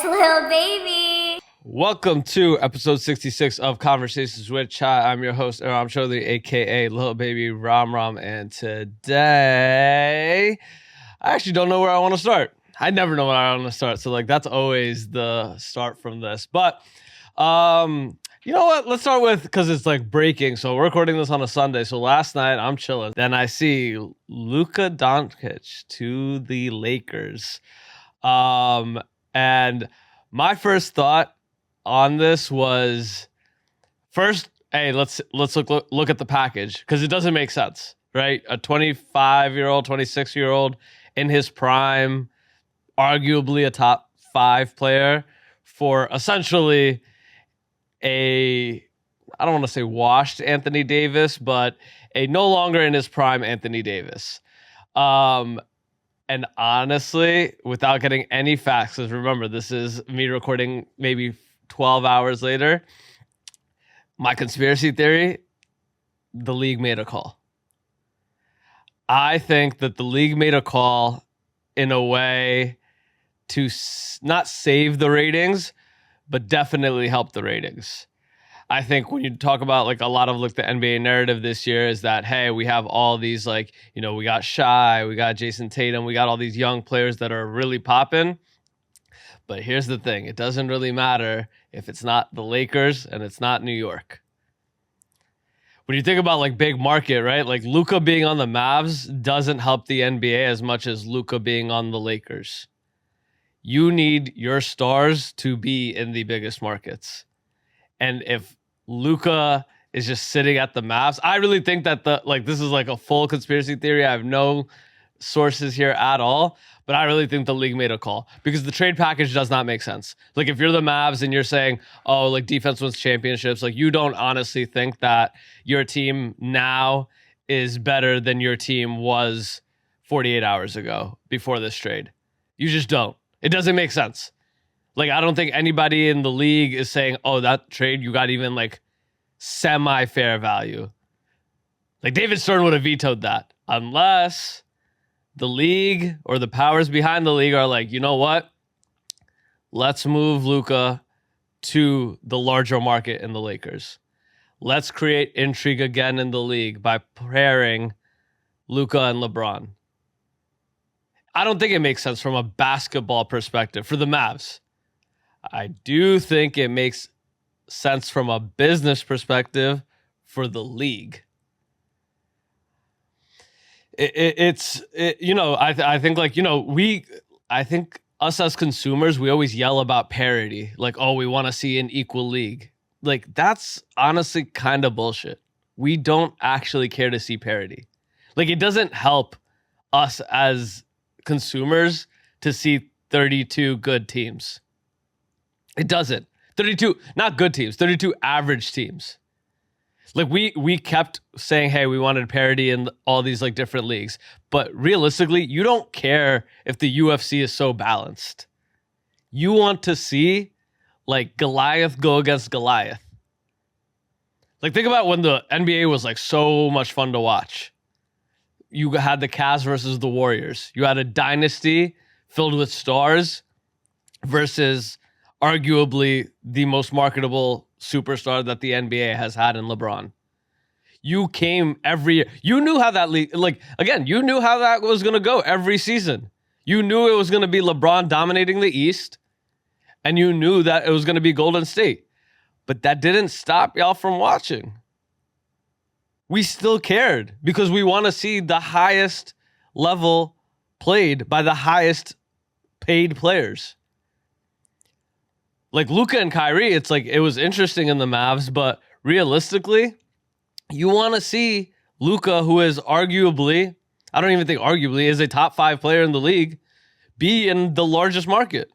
Lil Baby. Welcome to episode 66 of Conversations with Chai. I'm your host, Aram Chaudhary, aka Lil Baby Ram, and today I actually don't know where I want to start. I never know where I want to start, so that's always the start from this. But you know what? Let's start with, because it's breaking. So we're recording this on a Sunday. So last night I'm chilling. Then I see Luka Doncic to the Lakers. And my first thought on this was, first, hey, let's look at the package, because it doesn't make sense, right? A 25-year-old, 26-year-old in his prime, arguably a top 5 player, for essentially I don't want to say washed Anthony Davis, but a no longer in his prime Anthony Davis. And honestly, without getting any facts, because remember, this is me recording maybe 12 hours later, my conspiracy theory, the league made a call. I think that the league made a call in a way to not save the ratings, but definitely help the ratings. I think when you talk about a lot of the NBA narrative this year is that, hey, we have all these we got Shai, we got Jason Tatum, we got all these young players that are really popping. But here's the thing, it doesn't really matter if it's not the Lakers and it's not New York. When you think about big market, right? Luka being on the Mavs doesn't help the NBA as much as Luka being on the Lakers. You need your stars to be in the biggest markets. And if Luka is just sitting at the Mavs, I really think that this is a full conspiracy theory. I have no sources here at all, but I really think the league made a call, because the trade package does not make sense. If you're the Mavs and you're saying, oh, defense wins championships, you don't honestly think that your team now is better than your team was 48 hours ago before this trade. You just don't. It doesn't make sense. I don't think anybody in the league is saying, oh, that trade, you got even semi-fair value. David Stern would have vetoed that, unless the league or the powers behind the league are you know what? Let's move Luka to the larger market in the Lakers. Let's create intrigue again in the league by pairing Luka and LeBron. I don't think it makes sense from a basketball perspective for the Mavs. I do think it makes sense from a business perspective for the league. I think us as consumers, we always yell about parity. Oh, we want to see an equal league. That's honestly kind of bullshit. We don't actually care to see parity. It doesn't help us as consumers to see 32 good teams. It doesn't. 32, not good teams, 32 average teams. We kept saying, hey, we wanted parity in all these different leagues. But realistically, you don't care if the UFC is so balanced. You want to see Goliath go against Goliath. Think about when the NBA was so much fun to watch. You had the Cavs versus the Warriors. You had a dynasty filled with stars versus arguably the most marketable superstar that the NBA has had in LeBron. You came every year. You knew how that league, you knew how that was going to go every season. You knew it was going to be LeBron dominating the East, and you knew that it was going to be Golden State. But that didn't stop y'all from watching. We still cared because we want to see the highest level played by the highest paid players. Luka and Kyrie, it was interesting in the Mavs, but realistically, you want to see Luka, who is arguably, I don't even think arguably, is a top 5 player in the league, be in the largest market.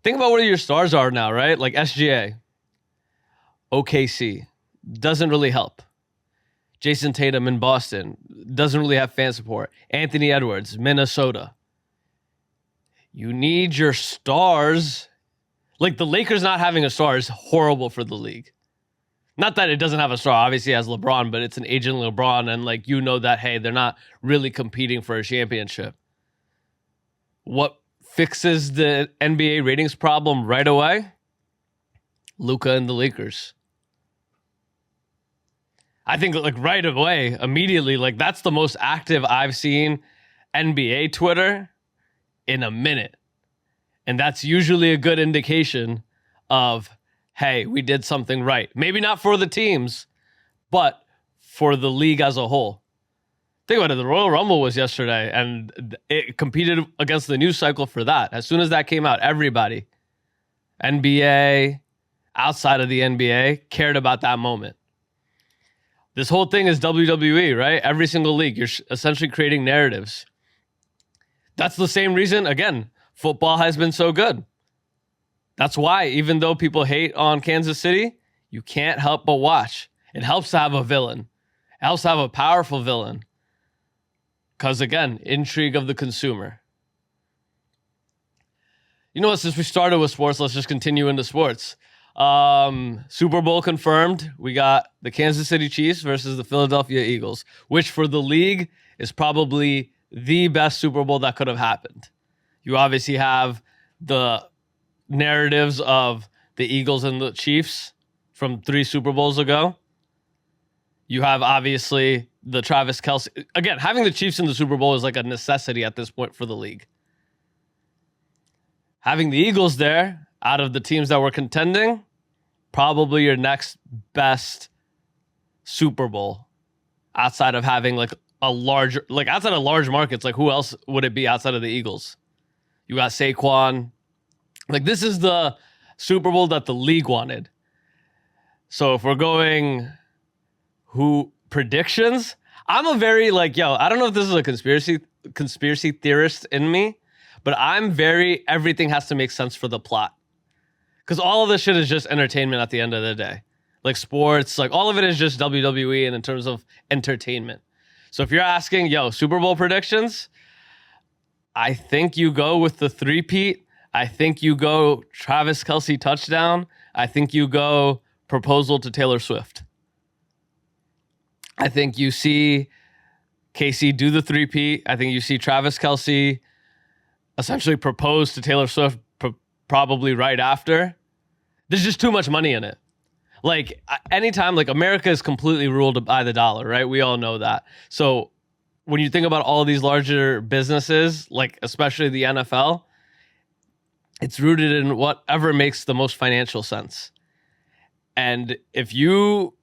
Think about where your stars are now, right? SGA, OKC, doesn't really help. Jason Tatum in Boston, doesn't really have fan support. Anthony Edwards, Minnesota. You need your stars. The Lakers not having a star is horrible for the league. Not that it doesn't have a star. Obviously it has LeBron, but it's an aging LeBron. And that, hey, they're not really competing for a championship. What fixes the NBA ratings problem right away? Luka and the Lakers. I think like right away, immediately, like that's the most active I've seen NBA Twitter in a minute. And that's usually a good indication of, hey, we did something right. Maybe not for the teams, but for the league as a whole. Think about it. The Royal Rumble was yesterday, and it competed against the news cycle for that. As soon as that came out, everybody, NBA, outside of the NBA, cared about that moment. This whole thing is WWE, right? Every single league, you're essentially creating narratives. That's the same reason, again, football has been so good. That's why, even though people hate on Kansas City, you can't help but watch. It helps to have a villain. It helps to have a powerful villain. Because, again, intrigue of the consumer. You know what? Since we started with sports, let's just continue into sports. Super Bowl confirmed. We got the Kansas City Chiefs versus the Philadelphia Eagles, which for the league is probably the best Super Bowl that could have happened. You obviously have the narratives of the Eagles and the Chiefs from 3 Super Bowls ago. You have obviously the Travis Kelce. Again, having the Chiefs in the Super Bowl is like a necessity at this point for the league. Having the Eagles there, out of the teams that were contending, probably your next best Super Bowl outside of having like a larger, like outside of large markets. Like who else would it be outside of the Eagles? You got Saquon. Like this is the Super Bowl that the league wanted. So if we're going predictions, I'm a very like, I don't know if this is a conspiracy theorist in me, but I'm very, everything has to make sense for the plot. Because all of this shit is just entertainment at the end of the day. Like sports, like all of it is just WWE and in terms of entertainment. So if you're asking, Super Bowl predictions, I think you go with the three-peat. I think you go Travis Kelce touchdown. I think you go proposal to Taylor Swift. I think you see KC do the three-peat. I think you see Travis Kelce essentially propose to Taylor Swift probably right after. There's just too much money in it. Like anytime, like America is completely ruled by the dollar, right? We all know that. So when you think about all these larger businesses, like especially the NFL, it's rooted in whatever makes the most financial sense. And if you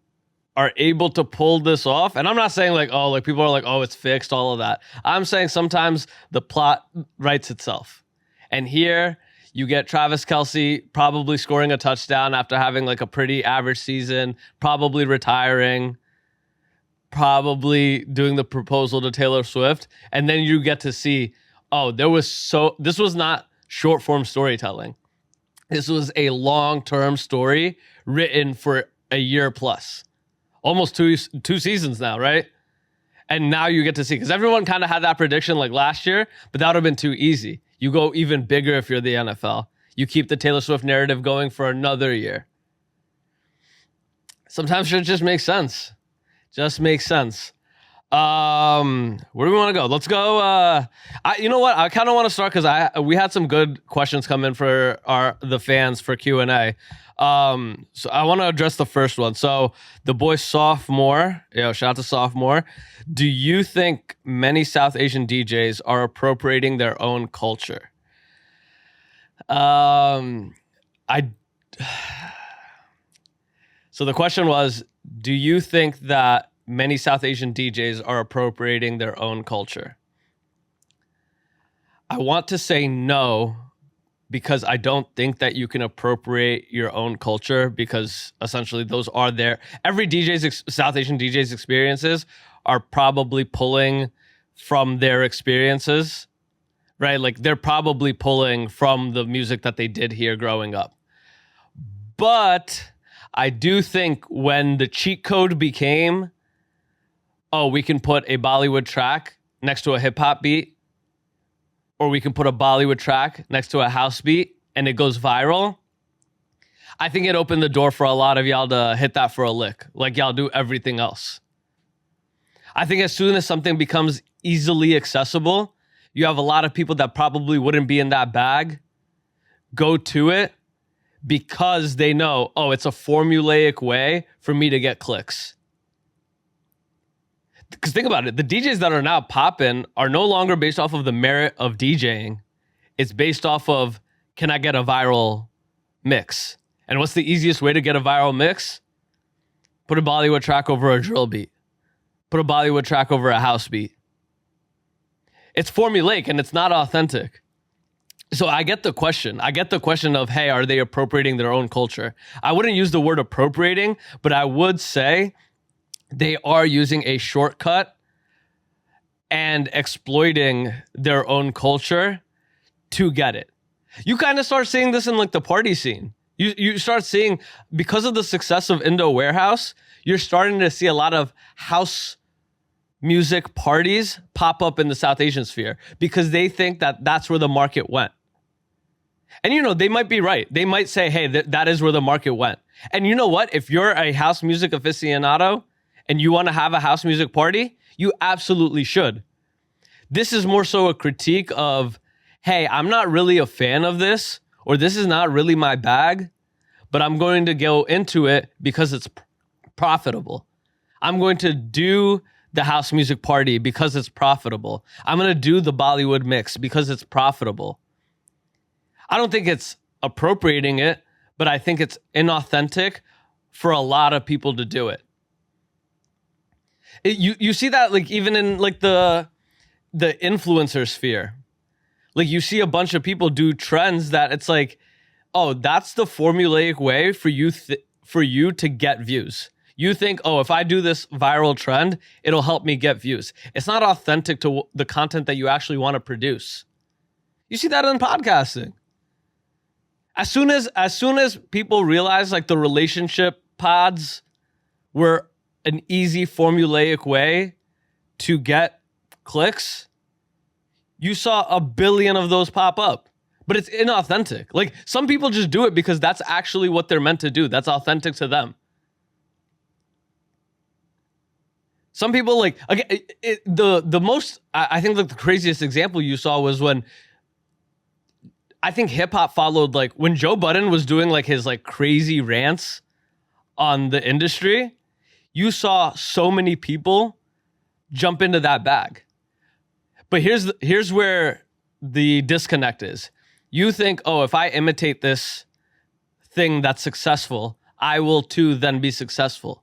are able to pull this off, and I'm not saying like, people are like, it's fixed, all of that. I'm saying sometimes the plot writes itself. And here you get Travis Kelce probably scoring a touchdown after having like a pretty average season, probably retiring, probably doing the proposal to Taylor Swift. And then you get to see, this was not short form storytelling. This was a long-term story written for a year plus. Almost two seasons now, right? And now you get to see, because everyone kind of had that prediction like last year, but that would have been too easy. You go even bigger if you're the NFL. You keep the Taylor Swift narrative going for another year. Sometimes it just makes sense. Just makes sense. Where do we want to go? Let's go. You know what? I kind of want to start because we had some good questions come in for the fans for Q&A. So I want to address the first one. So the boy Sophomore, shout out to Sophomore. Do you think many South Asian DJs are appropriating their own culture? So the question was, do you think that many South Asian DJs are appropriating their own culture? I want to say no, because I don't think that you can appropriate your own culture, because essentially those are every South Asian DJ's experiences are probably pulling from their experiences, right? Like they're probably pulling from the music that they did here growing up. But I do think when the cheat code became, we can put a Bollywood track next to a hip hop beat, or we can put a Bollywood track next to a house beat and it goes viral, I think it opened the door for a lot of y'all to hit that for a lick, like y'all do everything else. I think as soon as something becomes easily accessible, You have a lot of people that probably wouldn't be in that bag go to it because they know, oh, it's a formulaic way for me to get clicks. Because think about it, the DJs that are now popping are no longer based off of the merit of DJing. It's based off of, can I get a viral mix? And what's the easiest way to get a viral mix? Put a Bollywood track over a drill beat. Put a Bollywood track over a house beat. It's formulaic and it's not authentic. So I get the question. I get the question of, hey, are they appropriating their own culture? I wouldn't use the word appropriating, but I would say they are using a shortcut and exploiting their own culture to get it. You kind of start seeing this in like the party scene. You start seeing, because of the success of Indo Warehouse, you're starting to see a lot of house music parties pop up in the South Asian sphere because they think that that's where the market went. And you know, they might be right. They might say, hey, that is where the market went. And you know what? If you're a house music aficionado and you want to have a house music party, you absolutely should. This is more so a critique of, hey, I'm not really a fan of this, or this is not really my bag, but I'm going to go into it because it's profitable. I'm going to do the house music party because it's profitable. I'm going to do the Bollywood mix because it's profitable. I don't think it's appropriating it, but I think it's inauthentic for a lot of people to do it. You see that like even in like the influencer sphere. Like you see a bunch of people do trends that it's like, oh, that's the formulaic way for you to get views. You think, oh, if I do this viral trend, it'll help me get views. It's not authentic to the content that you actually want to produce. You see that in podcasting. As soon as people realize like the relationship pods were an easy formulaic way to get clicks, you saw a billion of those pop up. But it's inauthentic. Like some people just do it because that's actually what they're meant to do. That's authentic to them. Some people like, again, the most, I think like the craziest example you saw was when I think hip hop followed, like when Joe Budden was doing like his like crazy rants on the industry, you saw so many people jump into that bag. But here's where the disconnect is. You think, oh, if I imitate this thing that's successful, I will too then be successful.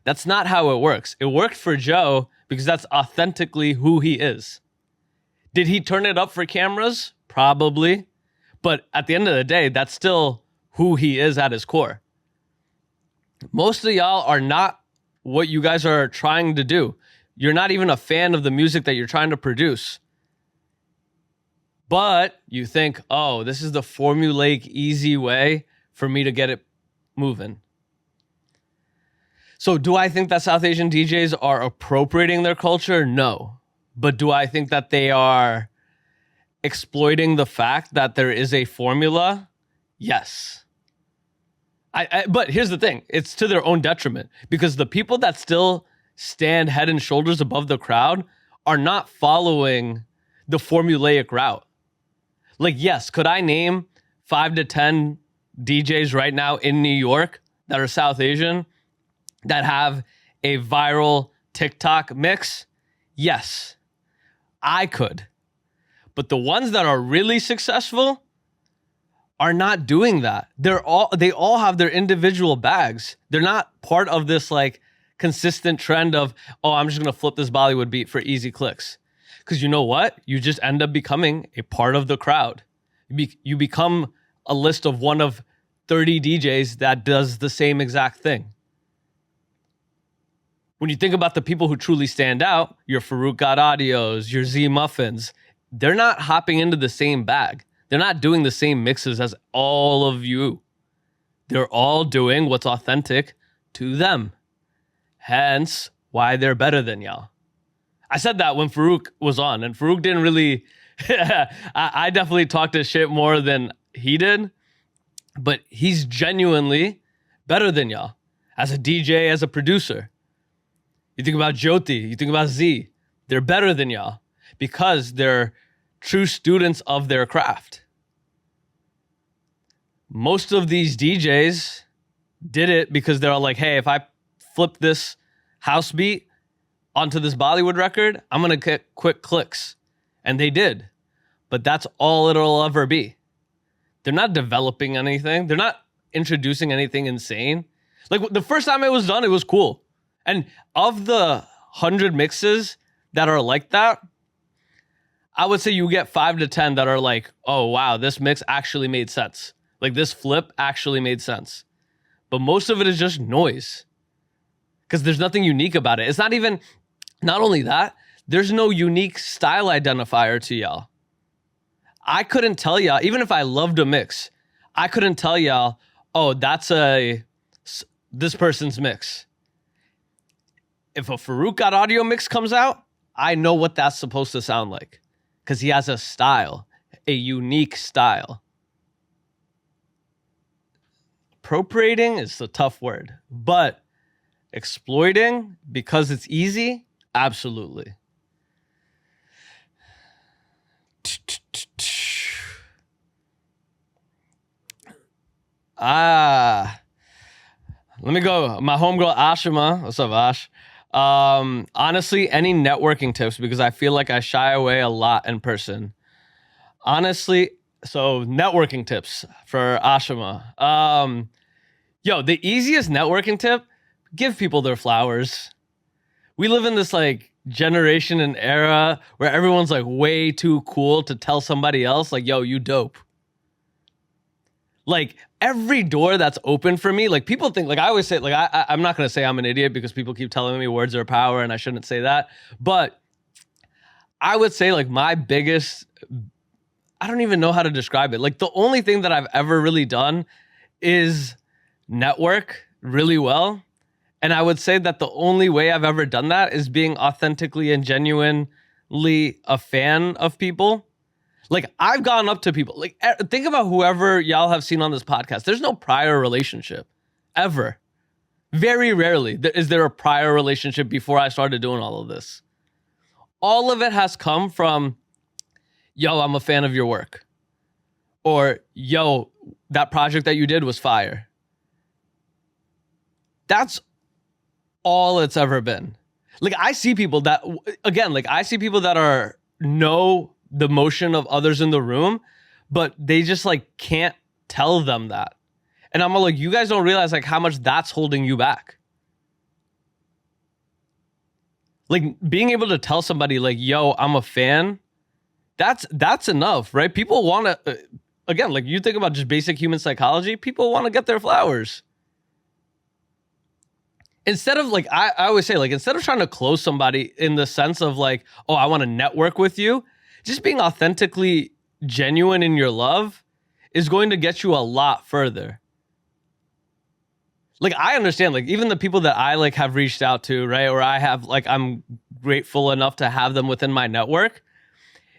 That's not how it works. It worked for Joe because that's authentically who he is. Did he turn it up for cameras? Probably. But at the end of the day, that's still who he is at his core. Most of y'all are not what you guys are trying to do. You're not even a fan of the music that you're trying to produce. But you think, oh, this is the formulaic, easy way for me to get it moving. So do I think that South Asian DJs are appropriating their culture? No. But do I think that they are exploiting the fact that there is a formula? Yes. But here's the thing. It's to their own detriment because the people that still stand head and shoulders above the crowd are not following the formulaic route. Like, yes, could I name 5 to 10 DJs right now in New York that are South Asian that have a viral TikTok mix? Yes, I could. But the ones that are really successful are not doing that. They all have their individual bags. They're not part of this like consistent trend of, oh, I'm just going to flip this Bollywood beat for easy clicks. Because you know what? You just end up becoming a part of the crowd. You become a list of one of 30 DJs that does the same exact thing. When you think about the people who truly stand out, your Farouk God Audios, your Z Muffins, they're not hopping into the same bag. They're not doing the same mixes as all of you. They're all doing what's authentic to them. Hence, why they're better than y'all. I said that when Farouk was on, and Farouk didn't really... I definitely talked his shit more than he did, but he's genuinely better than y'all. As a DJ, as a producer. You think about Jyoti, you think about Z, they're better than y'all. because they're true students of their craft. Most of these DJs did it because they're like, hey, if I flip this house beat onto this Bollywood record, I'm going to get quick clicks. And they did. But that's all it'll ever be. They're not developing anything. They're not introducing anything insane. Like the first time it was done, it was cool. And of the 100 mixes that are like that, I would say you get 5 to 10 that are like, oh, wow, this mix actually made sense. Like this flip actually made sense. But most of it is just noise because there's nothing unique about it. It's not even, not only that, there's no unique style identifier to y'all. I couldn't tell y'all, even if I loved a mix, I couldn't tell y'all, oh, that's this person's mix. If a Farouk got audio mix comes out, I know what that's supposed to sound like because he has a style, a unique style. Appropriating is a tough word, but exploiting because it's easy, absolutely. Let me go. My homegirl Ashima. What's up, Ash? Honestly, any networking tips because I feel like I shy away a lot in person. Honestly, so networking tips for Ashima. The easiest networking tip, give people their flowers. We live in this like generation and era where everyone's like way too cool to tell somebody else like, yo, you dope. Like every door that's open for me, like people think, like I always say, like I'm not going to say I'm an idiot because people keep telling me words are power and I shouldn't say that. But I would say like my biggest, I don't even know how to describe it. Like the only thing that I've ever really done is network really well. And I would say that the only way I've ever done that is being authentically and genuinely a fan of people. Like I've gone up to people, like think about whoever y'all have seen on this podcast. There's no prior relationship ever. Very rarely is there a prior relationship before I started doing all of this. All of it has come from, yo, I'm a fan of your work. Or, yo, that project that you did was fire. That's all it's ever been. Like I see people that, again, like I see people that know the motion of others in the room, but they just like can't tell them that. And I'm like, you guys don't realize like how much that's holding you back. Like being able to tell somebody like, yo, I'm a fan, that's enough, right? People want to, again, like you think about just basic human psychology, people want to get their flowers. Instead of like, I always say like, instead of trying to close somebody in the sense of like, oh, I want to network with you, just being authentically genuine in your love is going to get you a lot further. Like, I understand, like, even the people that I, like, have reached out to, right, or I have, like, I'm grateful enough to have them within my network.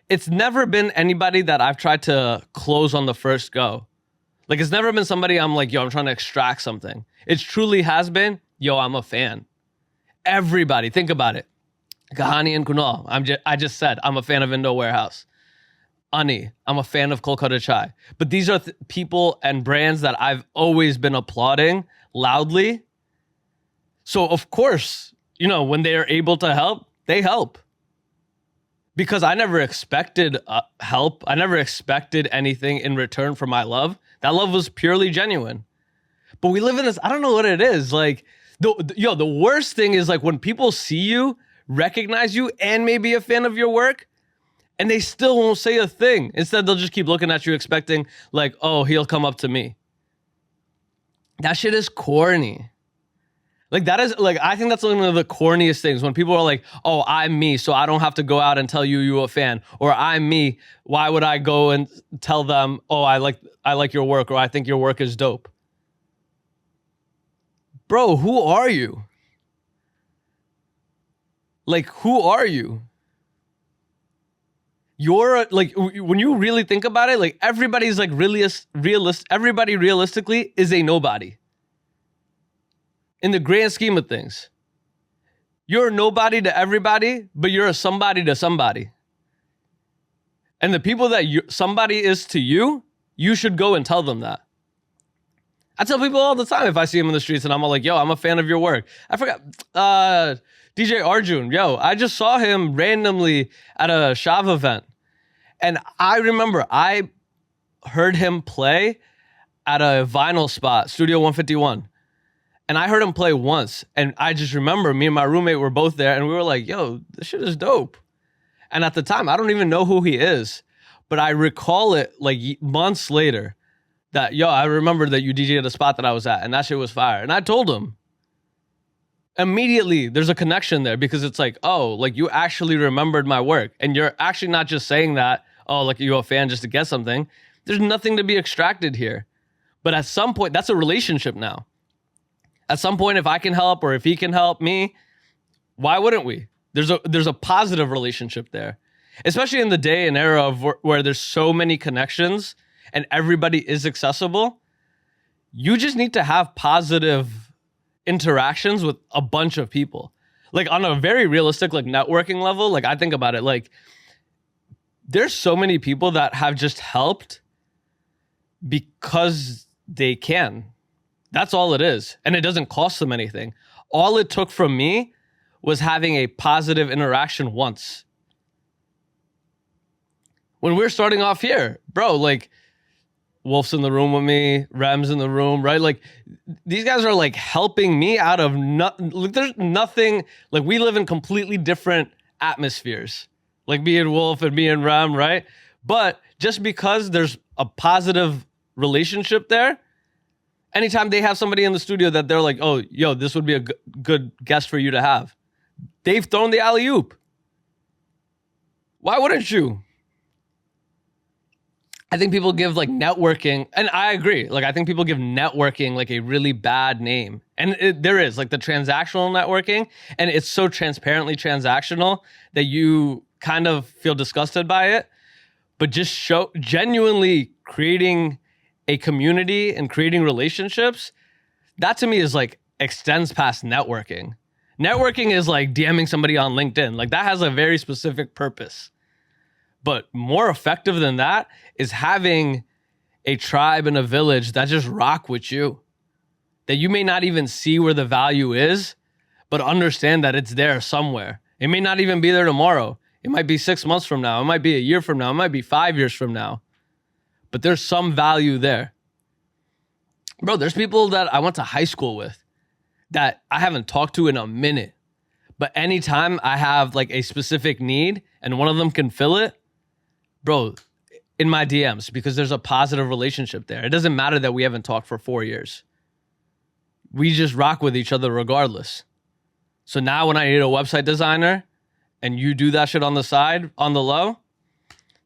It's never been anybody that I've tried to close on the first go. Like, it's never been somebody I'm like, yo, I'm trying to extract something. It truly has been, yo, I'm a fan. Everybody, think about it. Kahani and Kunal, I just said, I'm a fan of Indo Warehouse. Ani, I'm a fan of Kolkata Chai. But these are people and brands that I've always been applauding loudly. So, of course, you know, when they are able to help, they help. Because I never expected help. I never expected anything in return for my love. That love was purely genuine. But we live in this, I don't know what it is. Like, the worst thing is like when people see you, recognize you, and may be a fan of your work, and they still won't say a thing. Instead, they'll just keep looking at you expecting like, oh, he'll come up to me. That shit is corny. Like that is like, I think that's one of the corniest things when people are like, oh, I'm me, so I don't have to go out and tell you a fan. Or I'm me, why would I go and tell them, oh, I like your work, or I think your work is dope. Bro, who are you? Like, who are you? You're like, when you really think about it, like everybody's like everybody realistically is a nobody. In the grand scheme of things. You're a nobody to everybody, but you're a somebody to somebody. And the people that somebody is to you, you should go and tell them that. I tell people all the time if I see them in the streets and I'm all like, yo, I'm a fan of your work. I forgot, DJ Arjun, yo, I just saw him randomly at a Shav event. And I remember I heard him play at a vinyl spot, Studio 151. And I heard him play once. And I just remember me and my roommate were both there and we were like, yo, this shit is dope. And at the time, I don't even know who he is. But I recall it like months later that, yo, I remember that you DJ'd at a spot that I was at and that shit was fire. And I told him. Immediately, there's a connection there because it's like, oh, like you actually remembered my work. And you're actually not just saying that, oh, like you're a fan just to get something. There's nothing to be extracted here. But at some point, that's a relationship now. At some point, if I can help or if he can help me, why wouldn't we? There's a positive relationship there. Especially in the day and era of where there's so many connections and everybody is accessible. You just need to have positive interactions with a bunch of people. Like on a very realistic like networking level, like I think about it, like there's so many people that have just helped because they can. That's all it is. And it doesn't cost them anything. All it took from me was having a positive interaction once. When we're starting off here, bro, like Wolf's in the room with me, Rem's in the room, right? Like these guys are like helping me out of like there's nothing, like we live in completely different atmospheres. Like me and Wolf and me and Rem, right? But just because there's a positive relationship there, anytime they have somebody in the studio that they're like, oh, yo, this would be a good guest for you to have. They've thrown the alley-oop. Why wouldn't you? I think people give like networking, and I agree. Like I think people give networking like a really bad name. And there is like the transactional networking, and it's so transparently transactional that you kind of feel disgusted by it. But just genuinely creating a community and creating relationships, that to me is like extends past networking. Networking is like DMing somebody on LinkedIn. Like that has a very specific purpose. But more effective than that is having a tribe and a village that just rock with you. That you may not even see where the value is, but understand that it's there somewhere. It may not even be there tomorrow. It might be 6 months from now. It might be a year from now. It might be 5 years from now. But there's some value there. Bro, there's people that I went to high school with that I haven't talked to in a minute. But anytime I have like a specific need and one of them can fill it, bro, in my DMs, because there's a positive relationship there. It doesn't matter that we haven't talked for 4 years. We just rock with each other regardless. So now when I need a website designer and you do that shit on the side, on the low,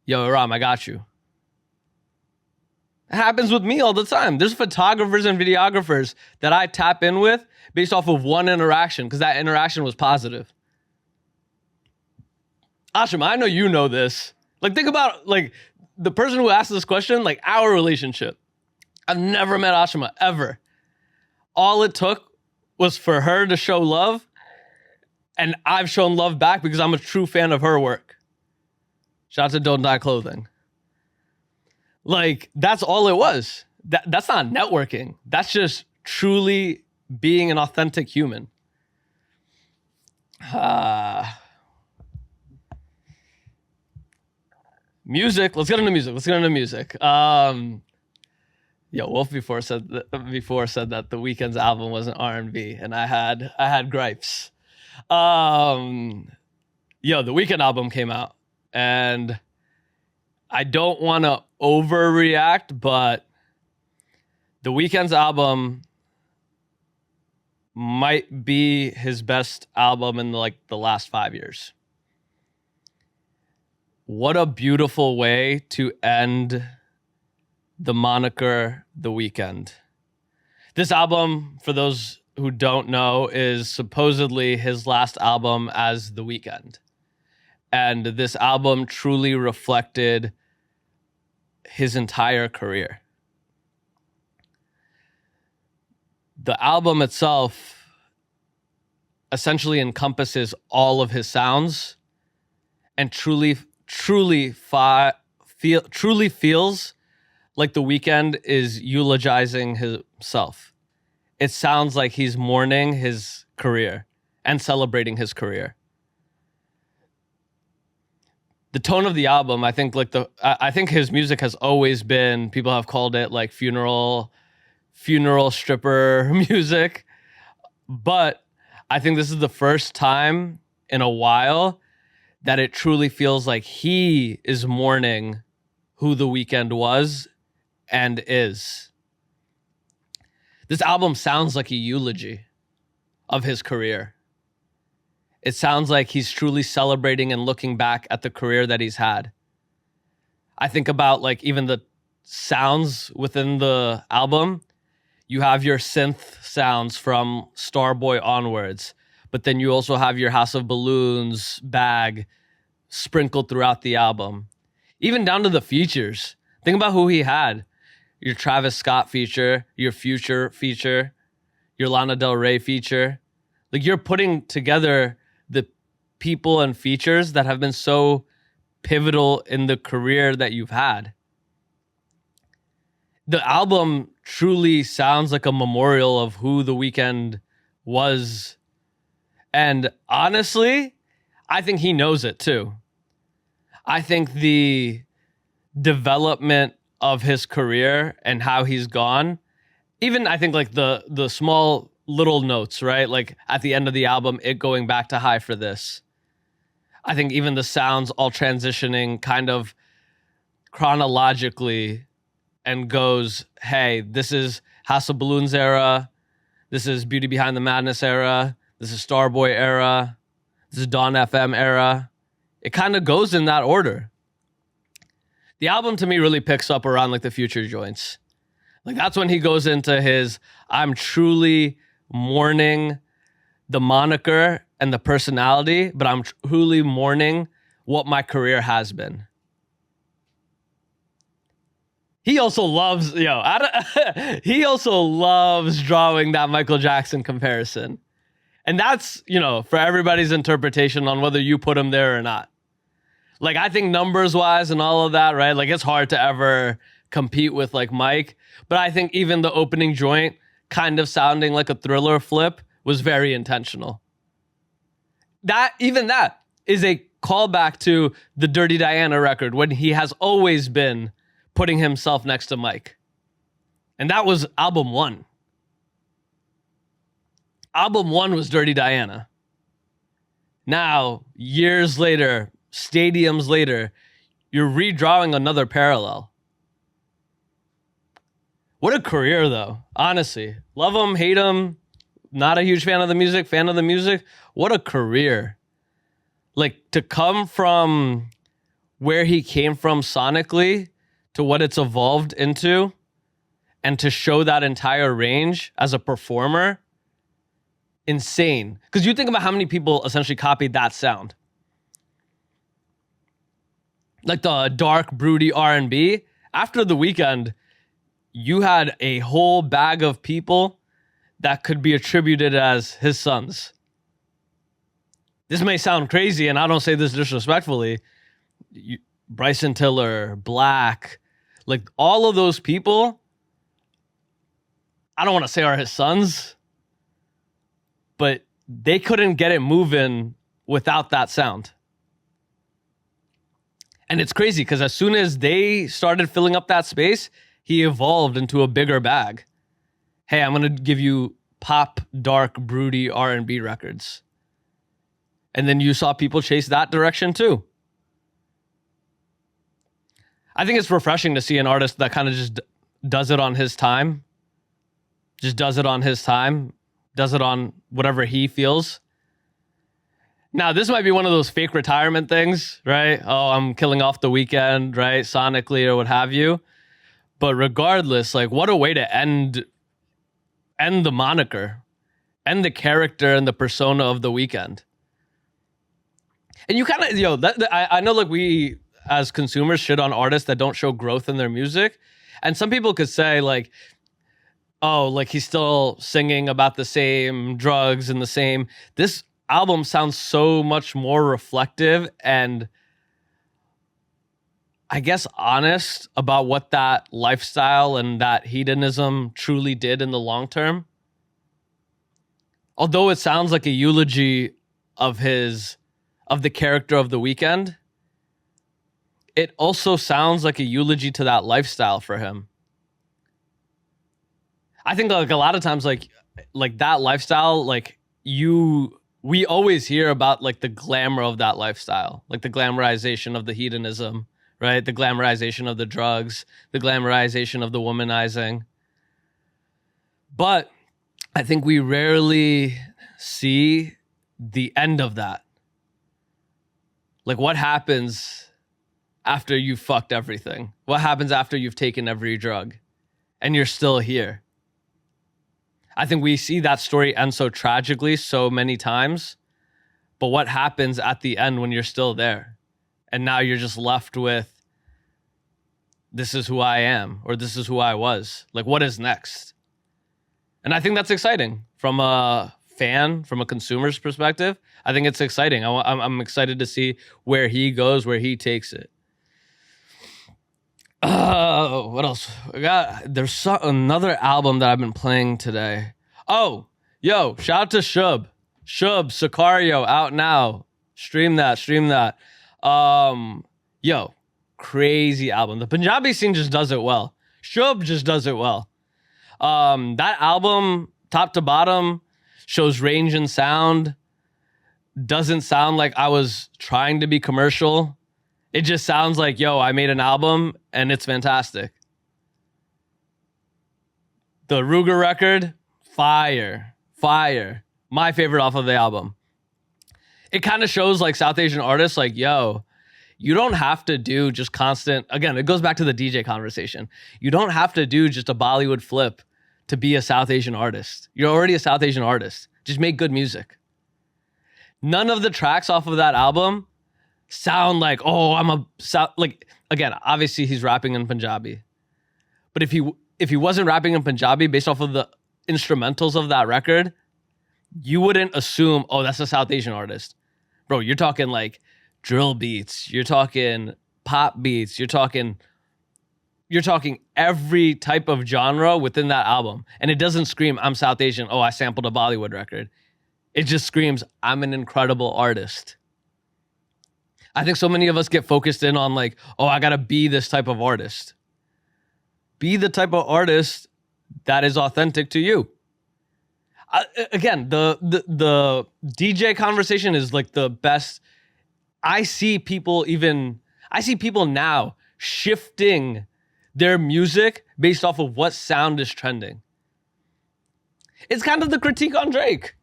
yo, Ram, I got you. It happens with me all the time. There's photographers and videographers that I tap in with based off of one interaction because that interaction was positive. Ashim, I know you know this. Like, think about, like, the person who asked this question, like, our relationship. I've never met Ashima, ever. All it took was for her to show love, and I've shown love back because I'm a true fan of her work. Shout out to Don't Die Clothing. Like, that's all it was. That's not networking. That's just truly being an authentic human. Music. Let's get into music. Wolf before said that the Weeknd's album wasn't R&B, and I had gripes. The Weeknd album came out, and I don't want to overreact, but the Weeknd's album might be his best album in the last 5 years. What a beautiful way to end the moniker The Weeknd. This album, for those who don't know, is supposedly his last album as The Weeknd. And this album truly reflected his entire career. The album itself essentially encompasses all of his sounds and truly truly feels like The Weeknd is eulogizing himself. It sounds like he's mourning his career and celebrating his career. The tone of the album, I think I think his music has always been, people have called it like funeral stripper music. But I think this is the first time in a while that it truly feels like he is mourning who The Weeknd was and is. This album sounds like a eulogy of his career. It sounds like he's truly celebrating and looking back at the career that he's had. I think about like even the sounds within the album. You have your synth sounds from Starboy onwards, but then you also have your House of Balloons bag sprinkled throughout the album. Even down to the features. Think about who he had. Your Travis Scott feature, your Future feature, your Lana Del Rey feature. Like you're putting together the people and features that have been so pivotal in the career that you've had. The album truly sounds like a memorial of who The Weeknd was. And honestly, I think he knows it too. I think the development of his career and how he's gone, even I think like the small little notes, right? Like at the end of the album, it going back to high for this. I think even the sounds all transitioning kind of chronologically and goes, hey, this is House of Balloons era. This is Beauty Behind the Madness era. This is Starboy era. This is Dawn FM era. It kind of goes in that order. The album to me really picks up around like the Future joints. Like that's when he goes into his, I'm truly mourning the moniker and the personality, but I'm truly mourning what my career has been. He also loves, he also loves drawing that Michael Jackson comparison. And that's, for everybody's interpretation on whether you put him there or not. Like, I think numbers wise and all of that, right? Like, it's hard to ever compete with like Mike. But I think even the opening joint kind of sounding like a Thriller flip was very intentional. That is a callback to the Dirty Diana record when he has always been putting himself next to Mike. And that was album 1. Album 1 was Dirty Diana. Now, years later, stadiums later, you're redrawing another parallel. What a career, though. Honestly. Love him, hate him. Not a huge fan of the music. What a career. Like, to come from where he came from sonically to what it's evolved into, and to show that entire range as a performer, insane. Because you think about how many people essentially copied that sound. Like the dark, broody R&B. After The Weeknd, you had a whole bag of people that could be attributed as his sons. This may sound crazy, and I don't say this disrespectfully. Bryson Tiller, Black, like all of those people, I don't want to say are his sons, but they couldn't get it moving without that sound. And it's crazy because as soon as they started filling up that space, he evolved into a bigger bag. Hey, I'm going to give you pop, dark, broody R&B records. And then you saw people chase that direction too. I think it's refreshing to see an artist that kind of just does it on his time. Just does it on his time. Does it on whatever he feels. Now, this might be one of those fake retirement things, right? Oh, I'm killing off The Weeknd, right? Sonically or what have you. But regardless, like what a way to end the moniker, end the character and the persona of The Weeknd. And you kind of, I know like we as consumers shit on artists that don't show growth in their music. And some people could say like, oh, like he's still singing about the same drugs and the same. This album sounds so much more reflective and I guess, honest about what that lifestyle and that hedonism truly did in the long term. Although it sounds like a eulogy of the character of The Weeknd, it also sounds like a eulogy to that lifestyle for him. I think like a lot of times like that lifestyle, like we always hear about like the glamour of that lifestyle, like the glamorization of the hedonism, right? The glamorization of the drugs, the glamorization of the womanizing. But I think we rarely see the end of that. Like what happens after you've fucked everything? What happens after you've taken every drug and you're still here? I think we see that story end so tragically so many times. But what happens at the end when you're still there? And now you're just left with, this is who I am, or this is who I was. Like, what is next? And I think that's exciting from a fan, from a consumer's perspective. I think it's exciting. I'm excited to see where he goes, where he takes it. What else? There's another album that I've been playing today. Oh, yo, shout out to Shubh. Shubh, Sicario, out now. Stream that. Yo, crazy album. The Punjabi scene just does it well. Shubh just does it well. That album, top to bottom, shows range and sound. Doesn't sound like I was trying to be commercial. It just sounds like, yo, I made an album and it's fantastic. The Ruger record, fire. My favorite off of the album. It kind of shows like South Asian artists like, yo, you don't have to do just constant, again, it goes back to the DJ conversation. You don't have to do just a Bollywood flip to be a South Asian artist. You're already a South Asian artist. Just make good music. None of the tracks off of that album sound like, oh, I'm a South, like, again, obviously he's rapping in Punjabi. But if he wasn't rapping in Punjabi based off of the instrumentals of that record, you wouldn't assume, oh, that's a South Asian artist. Bro, you're talking like drill beats, you're talking pop beats, you're talking every type of genre within that album. And it doesn't scream, I'm South Asian, oh, I sampled a Bollywood record. It just screams, I'm an incredible artist. I think so many of us get focused in on like, oh, I gotta be this type of artist. Be the type of artist that is authentic to you. Again, the DJ conversation is like the best. I see people now shifting their music based off of what sound is trending. It's kind of the critique on Drake.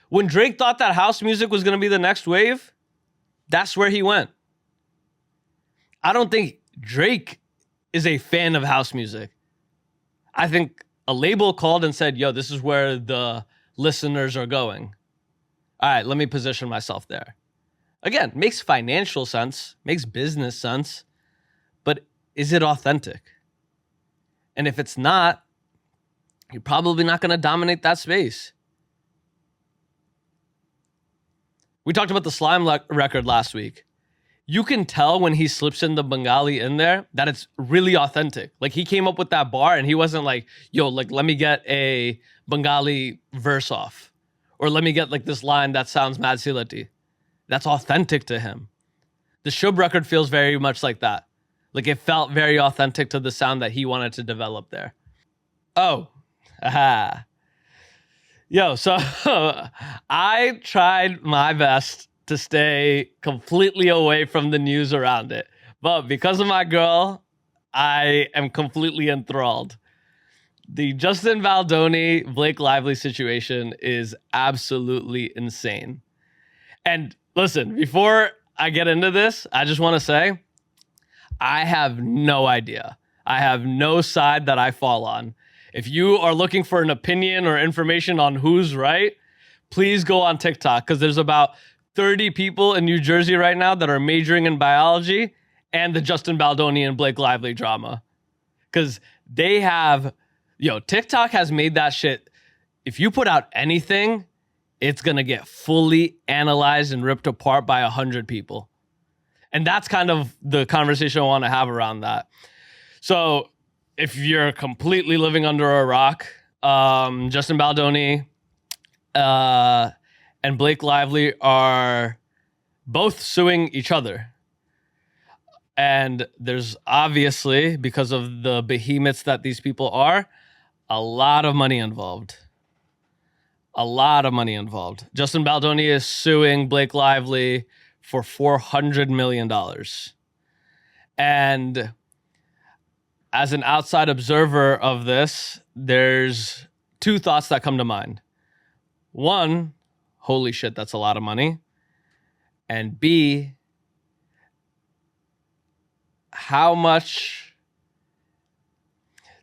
When Drake thought that house music was going to be the next wave, that's where he went. I don't think Drake is a fan of house music. I think a label called and said, yo, this is where the listeners are going. All right, let me position myself there. Again, makes financial sense, makes business sense, but is it authentic? And if it's not, you're probably not going to dominate that space. We talked about the Slime record last week. You can tell when he slips in the Bengali in there that it's really authentic. Like he came up with that bar and he wasn't like, yo, like let me get a Bengali verse off. Or let me get like this line that sounds mad silati. That's authentic to him. The Shubh record feels very much like that. Like it felt very authentic to the sound that he wanted to develop there. Oh, aha. Yo, so I tried my best to stay completely away from the news around it. But because of my girl, I am completely enthralled. The Justin Baldoni, Blake Lively situation is absolutely insane. And listen, before I get into this, I just want to say, I have no idea. I have no side that I fall on. If you are looking for an opinion or information on who's right, please go on TikTok because there's about 30 people in New Jersey right now that are majoring in biology and the Justin Baldoni and Blake Lively drama. Because they have, TikTok has made that shit. If you put out anything, it's going to get fully analyzed and ripped apart by 100 people. And that's kind of the conversation I want to have around that. So if you're completely living under a rock, Justin Baldoni and Blake Lively are both suing each other. And there's obviously, because of the behemoths that these people are, a lot of money involved. A lot of money involved. Justin Baldoni is suing Blake Lively for $400 million. And as an outside observer of this, there's two thoughts that come to mind. One, holy shit, that's a lot of money. And B, how much...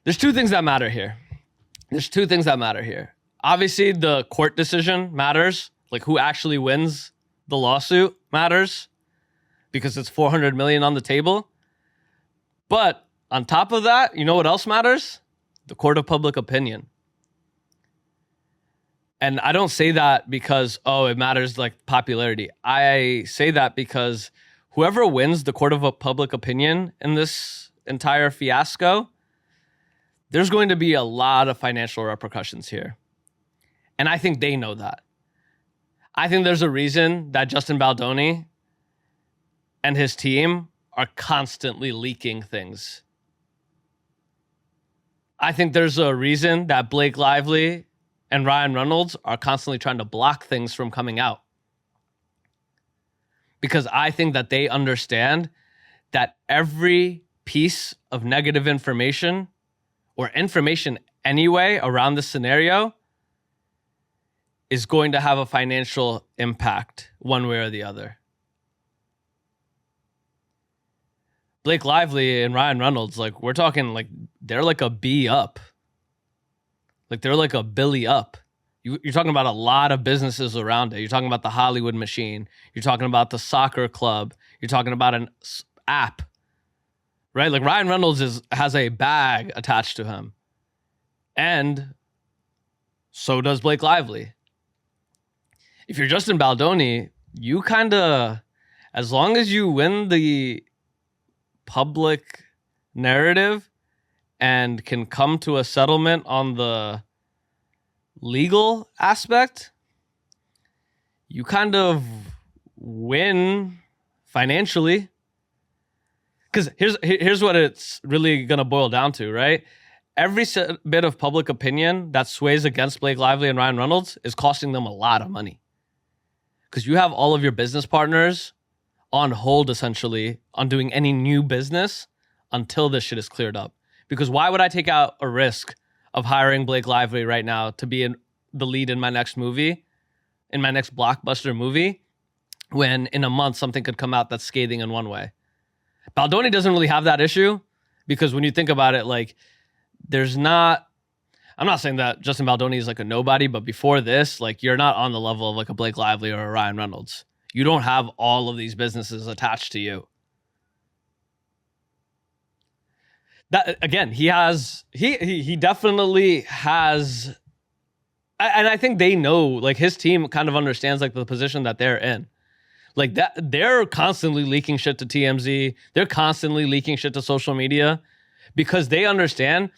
There's two things that matter here. Obviously, the court decision matters. Like, who actually wins the lawsuit matters, because it's $400 million on the table. But on top of that, you know what else matters? The court of public opinion. And I don't say that because, it matters like popularity. I say that because whoever wins the court of public opinion in this entire fiasco, there's going to be a lot of financial repercussions here. And I think they know that. I think there's a reason that Justin Baldoni and his team are constantly leaking things. I think there's a reason that Blake Lively and Ryan Reynolds are constantly trying to block things from coming out. Because I think that they understand that every piece of negative information, or information anyway around this scenario, is going to have a financial impact one way or the other. Blake Lively and Ryan Reynolds, like, we're talking like they're like a B up. Like, they're like a Billy up. You're talking about a lot of businesses around it. You're talking about the Hollywood machine. You're talking about the soccer club. You're talking about an app, right? Like, Ryan Reynolds has a bag attached to him. And so does Blake Lively. If you're Justin Baldoni, you kind of, as long as you win the public narrative and can come to a settlement on the legal aspect, you kind of win financially. Because here's what it's really going to boil down to, right? Every bit of public opinion that sways against Blake Lively and Ryan Reynolds is costing them a lot of money. Because you have all of your business partners on hold, essentially, on doing any new business until this shit is cleared up. Because why would I take out a risk of hiring Blake Lively right now to be the lead in my next movie, in my next blockbuster movie, when in a month something could come out that's scathing in one way? Baldoni doesn't really have that issue, because when you think about it, like, I'm not saying that Justin Baldoni is like a nobody, but before this, like, you're not on the level of like a Blake Lively or a Ryan Reynolds. You don't have all of these businesses attached to you. That, again, he definitely has, and I think they know, like, his team kind of understands like the position that they're in. Like, that they're constantly leaking shit to TMZ. They're constantly leaking shit to social media, because they understand,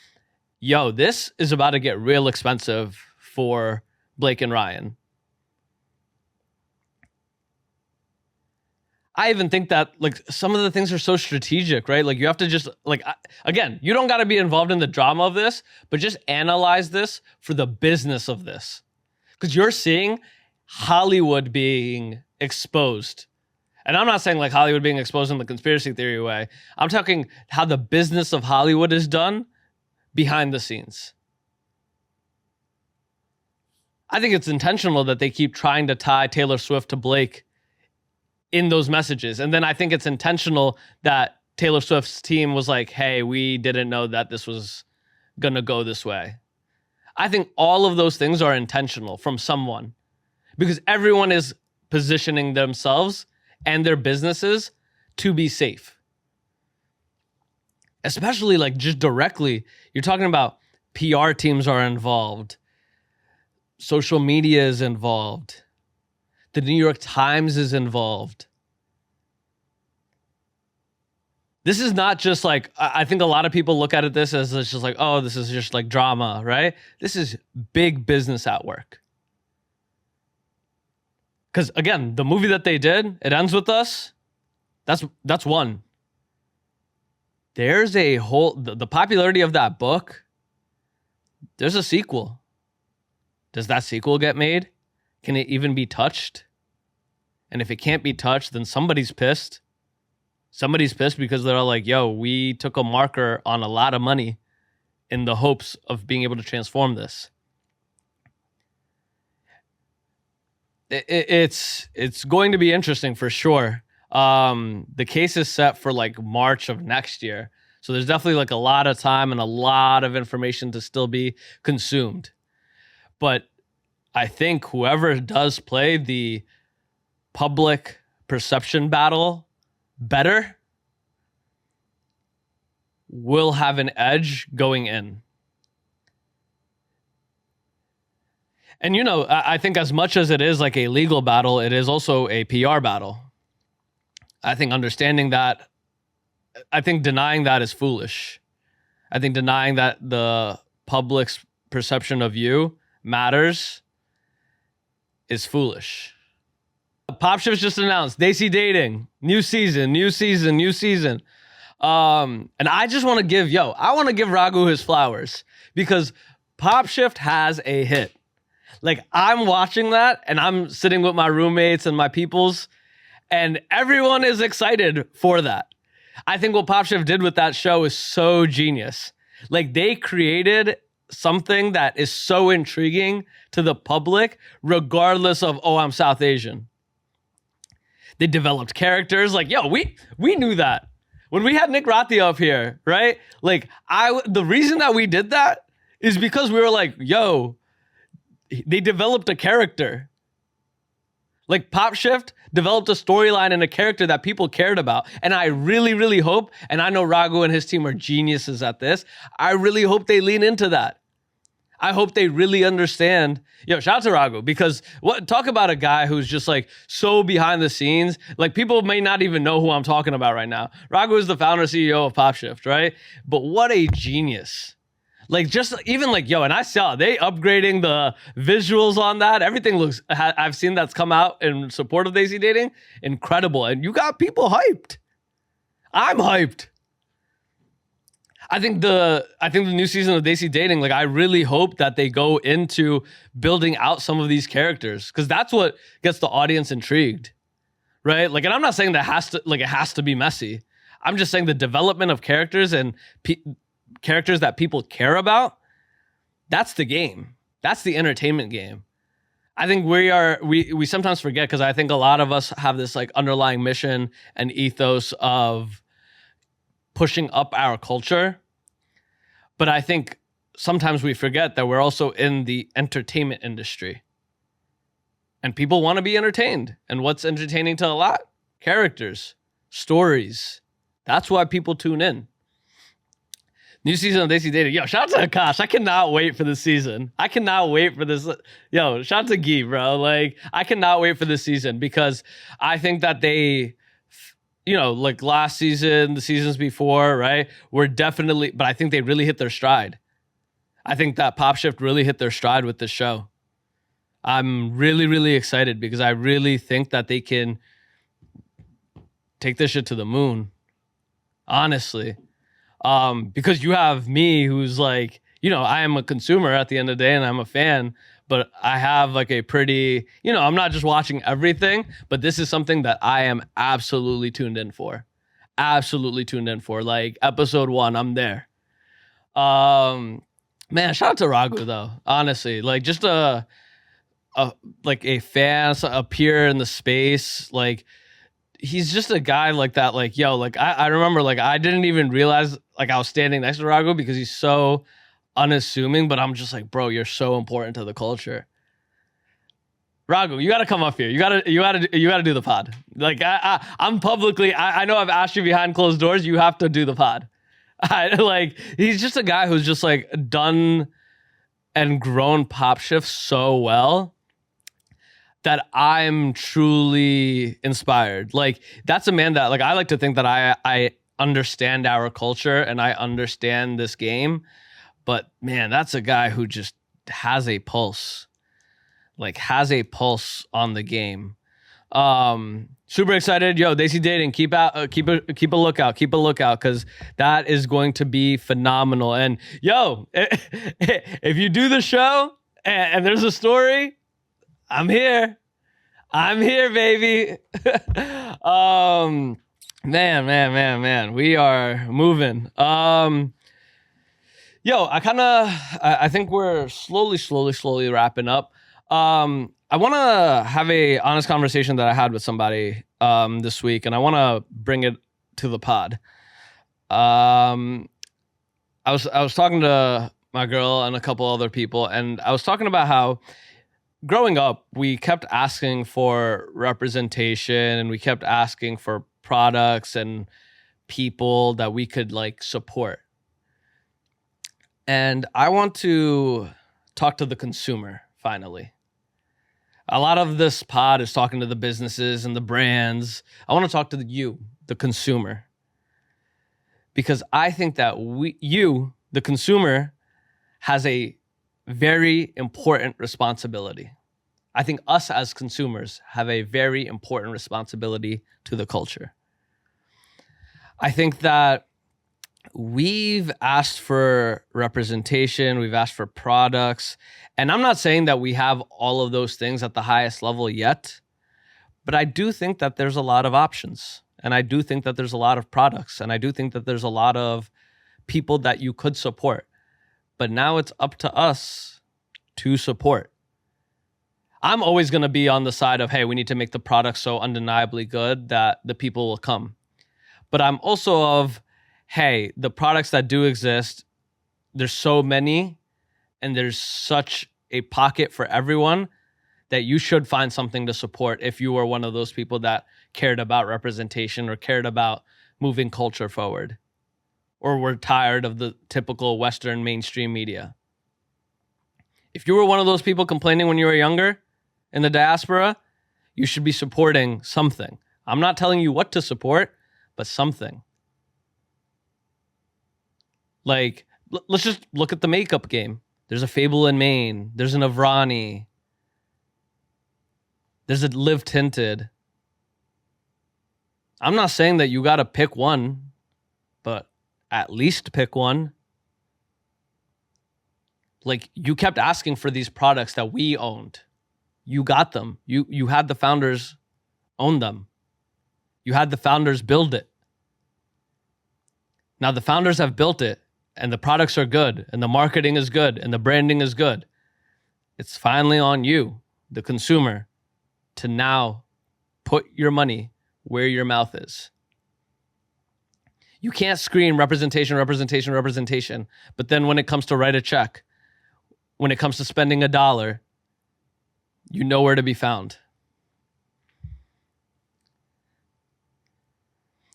this is about to get real expensive for Blake and Ryan. I even think that, like, some of the things are so strategic, right? Like, you have to just, like, again, you don't got to be involved in the drama of this, but just analyze this for the business of this. Because you're seeing Hollywood being exposed. And I'm not saying like Hollywood being exposed in the conspiracy theory way. I'm talking how the business of Hollywood is done behind the scenes. I think it's intentional that they keep trying to tie Taylor Swift to Blake in those messages. And then I think it's intentional that Taylor Swift's team was like, hey, we didn't know that this was going to go this way. I think all of those things are intentional from someone, because everyone is positioning themselves and their businesses to be safe. Especially like just directly, you're talking about PR teams are involved. Social media is involved. The New York Times is involved. this is not just like, I think a lot of people look at it this as it's just like, oh, this is just like drama, right? This is big business at work. Because again, the movie that they did, It Ends With Us, that's one. There's a whole, the popularity of that book, there's a sequel. Does that sequel get made? Can it even be touched? And if it can't be touched, then somebody's pissed. Somebody's pissed because they're all like, yo, we took a marker on a lot of money in the hopes of being able to transform this. It's going to be interesting for sure. The case is set for like March of next year. So there's definitely like a lot of time and a lot of information to still be consumed. But I think whoever does play the public perception battle better will have an edge going in. And, you know, I think as much as it is like a legal battle, it is also a PR battle. I think understanding that, I think denying that is foolish. I think denying that the public's perception of you matters is foolish. Popshift just announced Desi Dating, new season. And I just want to give, I want to give Raghu his flowers because Popshift has a hit. Like, I'm watching that and I'm sitting with my roommates and my peoples and everyone is excited for that. I think what Popshift did with that show is so genius. Like, they created something that is so intriguing to the public, regardless of, oh, I'm South Asian. They developed characters. Like, we knew that. When we had Nick Rathi up here, right? Like, the reason that we did that is because we were like, they developed a character. Like, Popshift developed a storyline and a character that people cared about. And I really, really hope, and I know Raghu and his team are geniuses at this, I really hope they lean into that. I hope they really understand. Shout out to Raghu, because talk about a guy who's just like so behind the scenes. Like, people may not even know who I'm talking about right now. Raghu is the founder CEO of Popshift, right? But what a genius. Like, just even like, and I saw they upgrading the visuals on that. Everything looks, I've seen that's come out in support of Desi Dating. Incredible. And you got people hyped. I'm hyped. I think the new season of Desi Dating, like, I really hope that they go into building out some of these characters, because that's what gets the audience intrigued, right? Like, and I'm not saying that it has to be messy. I'm just saying the development of characters and characters that people care about, that's the game. That's the entertainment game. I think we sometimes forget, because I think a lot of us have this like underlying mission and ethos of pushing up our culture. But I think sometimes we forget that we're also in the entertainment industry. And people want to be entertained. And what's entertaining to a lot? Characters, stories. That's why people tune in. New season of Desi Dating. Shout out to Akash. I cannot wait for this season. I cannot wait for this. Shout out to Guy, bro. Like, I cannot wait for this season, because I think that they, like last season, the seasons before, right, were definitely, but I think they really hit their stride. I think that Popshift really hit their stride with this show. I'm really, really excited, because I really think that they can take this shit to the moon. Honestly. Because you have me, who's like, I am a consumer at the end of the day and I'm a fan, but I have like a pretty, I'm not just watching everything, but this is something that I am absolutely tuned in for. Absolutely tuned in for. Like, episode 1, I'm there. Man, shout out to Raghu though. Honestly, like, just a fan, a peer in the space. Like, he's just a guy like that. Like, I remember, like, I didn't even realize, like, I was standing next to Raghu because he's so unassuming, but I'm just like, bro, you're so important to the culture. Raghu, you got to come up here. You got to do the pod. Like, I'm publicly, I know I've asked you behind closed doors. You have to do the pod. He's just a guy who's just like done and grown Popshift so well that I'm truly inspired. Like, that's a man that, like, I like to think that understand our culture and I understand this game. But man, that's a guy who just has a pulse, like has a pulse on the game. Super excited. Yo, Desi Dating, keep a lookout, because that is going to be phenomenal. And yo, if you do the show and there's a story, I'm here, baby. Man, we are moving. Yo, I think we're slowly wrapping up. I want to have a honest conversation that I had with somebody this week, and I want to bring it to the pod. I was talking to my girl and a couple other people, and I was talking about how growing up we kept asking for representation, and we kept asking for products and people that we could like support. And I want to talk to the consumer finally. A lot of this pod is talking to the businesses and the brands. I want to talk to you, the consumer, because I think that you, the consumer, has a very important responsibility. I think us as consumers have a very important responsibility to the culture. I think that we've asked for representation, we've asked for products, and I'm not saying that we have all of those things at the highest level yet, but I do think that there's a lot of options, and I do think that there's a lot of products, and I do think that there's a lot of people that you could support. But now it's up to us to support. I'm always going to be on the side of, hey, we need to make the product so undeniably good that the people will come. But I'm also of, hey, the products that do exist, there's so many and there's such a pocket for everyone that you should find something to support if you were one of those people that cared about representation or cared about moving culture forward or were tired of the typical Western mainstream media. If you were one of those people complaining when you were younger in the diaspora, you should be supporting something. I'm not telling you what to support, but something. Like, let's just look at the makeup game. There's a Fable in Maine. There's an Avrani. There's a Live Tinted. I'm not saying that you got to pick one, but at least pick one. Like, you kept asking for these products that we owned. You got them. You had the founders own them. You had the founders build it. Now the founders have built it, and the products are good, and the marketing is good, and the branding is good. It's finally on you, the consumer, to now put your money where your mouth is. You can't scream representation, but then when it comes to write a check, when it comes to spending $1, you know where to be found.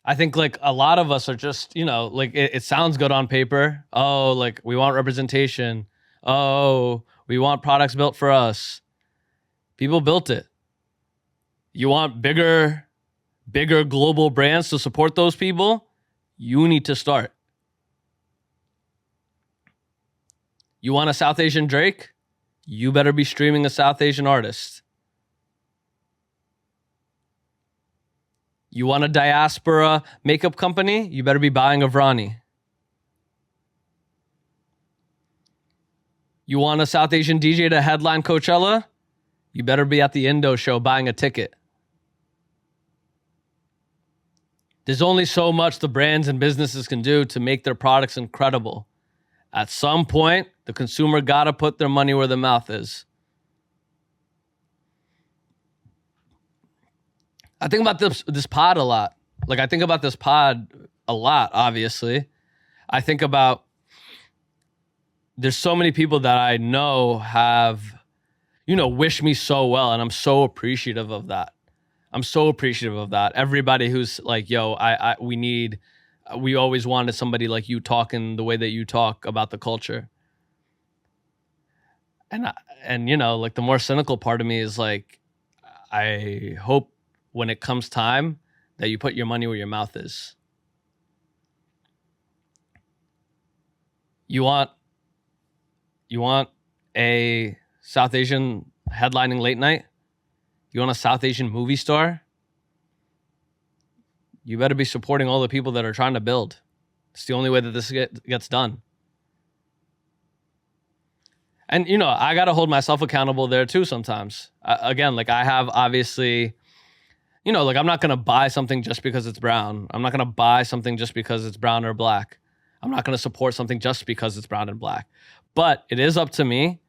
I think like a lot of us are just, like it sounds good on paper. Oh, like we want representation. Oh, we want products built for us. People built it. You want bigger global brands to support those people? You need to start. You want a South Asian Drake? You better be streaming a South Asian artist. You want a diaspora makeup company? You better be buying Avrani. You want a South Asian DJ to headline Coachella? You better be at the Indo show buying a ticket. There's only so much the brands and businesses can do to make their products incredible. At some point, the consumer gotta put their money where their mouth is. I think about this pod a lot. Like, I think about this pod a lot, obviously. I think about, there's so many people that I know have, wish me so well, and I'm so appreciative of that. Everybody who's like, yo, we always wanted somebody like you talking the way that you talk about the culture. And like the more cynical part of me is like, I hope when it comes time that you put your money where your mouth is. You want a South Asian headlining late night? You want a South Asian movie star? You better be supporting all the people that are trying to build. It's the only way that this gets done. And, I got to hold myself accountable there too sometimes. Again, like I have obviously, like I'm not going to buy something just because it's brown. I'm not going to buy something just because it's brown or black. I'm not going to support something just because it's brown and black. But it is up to me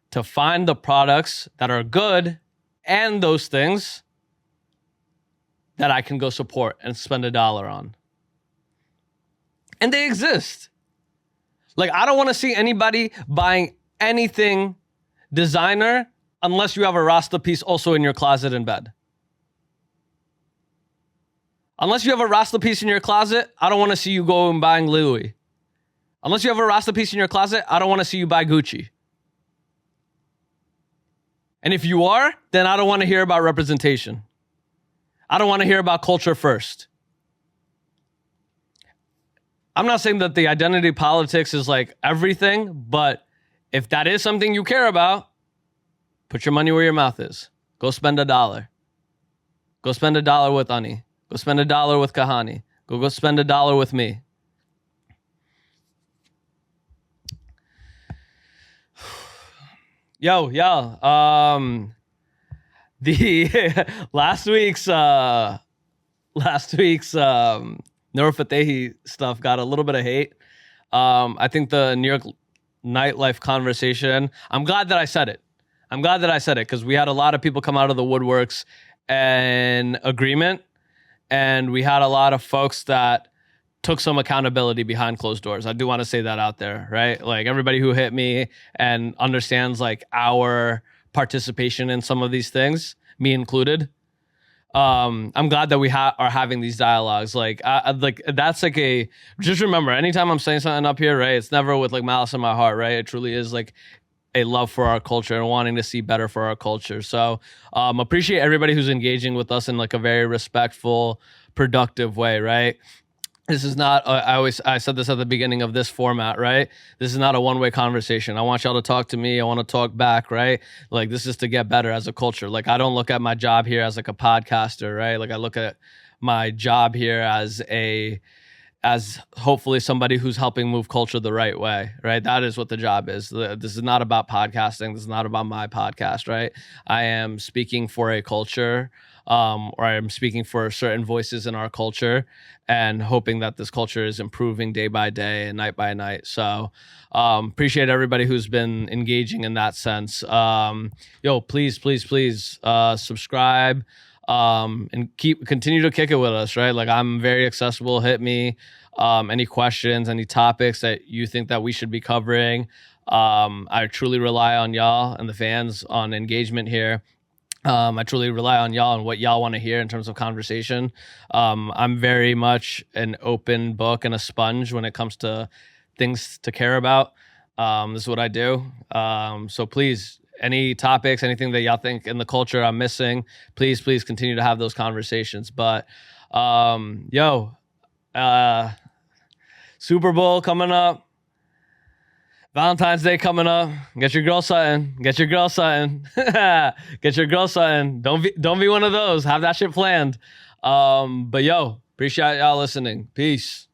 to find the products that are good and those things that I can go support and spend $1 on. And they exist. Like, I don't want to see anybody buying anything designer unless you have a Rasta piece also in your closet and bed. Unless you have a Rasta piece in your closet, I don't want to see you go and buying Louis. Unless you have a Rasta piece in your closet, I don't want to see you buy Gucci. And if you are, then I don't want to hear about representation. I don't want to hear about culture first. I'm not saying that the identity politics is like everything, but if that is something you care about, put your money where your mouth is. Go spend $1. Go spend $1 with Ani. Go spend $1 with Kahani. Go spend $1 with me. Yo, the last week's Noor Fatehi stuff got a little bit of hate. I think the New York nightlife conversation, I'm glad that I said it. Because we had a lot of people come out of the woodworks and agreement, and we had a lot of folks that took some accountability behind closed doors. I do want to say that out there, right? Like everybody who hit me and understands like our participation in some of these things, me included. I'm glad that we are having these dialogues. Like that's like just remember, anytime I'm saying something up here, right? It's never with like malice in my heart, right? It truly is like a love for our culture and wanting to see better for our culture. So appreciate everybody who's engaging with us in like a very respectful, productive way, right? This is not, I said this at the beginning of this format, right? This is not a one-way conversation. I want y'all to talk to me. I want to talk back, right? Like this is to get better as a culture. Like I don't look at my job here as like a podcaster, right? Like I look at my job here as hopefully somebody who's helping move culture the right way, right? That is what the job is. This is not about podcasting. This is not about my podcast, right? I am speaking for a culture, or I'm speaking for certain voices in our culture and hoping that this culture is improving day by day and night by night. So appreciate everybody who's been engaging in that sense. Please subscribe and continue to kick it with us, right? Like I'm very accessible. Hit me. Any questions, any topics that you think that we should be covering. I truly rely on y'all and the fans on engagement here. I truly rely on y'all and what y'all want to hear in terms of conversation. I'm very much an open book and a sponge when it comes to things to care about. This is what I do. So please, any topics, anything that y'all think in the culture I'm missing, please continue to have those conversations. But Super Bowl coming up. Valentine's Day coming up. Get your girl something. Get your girl something. Don't be one of those. Have that shit planned. But appreciate y'all listening. Peace.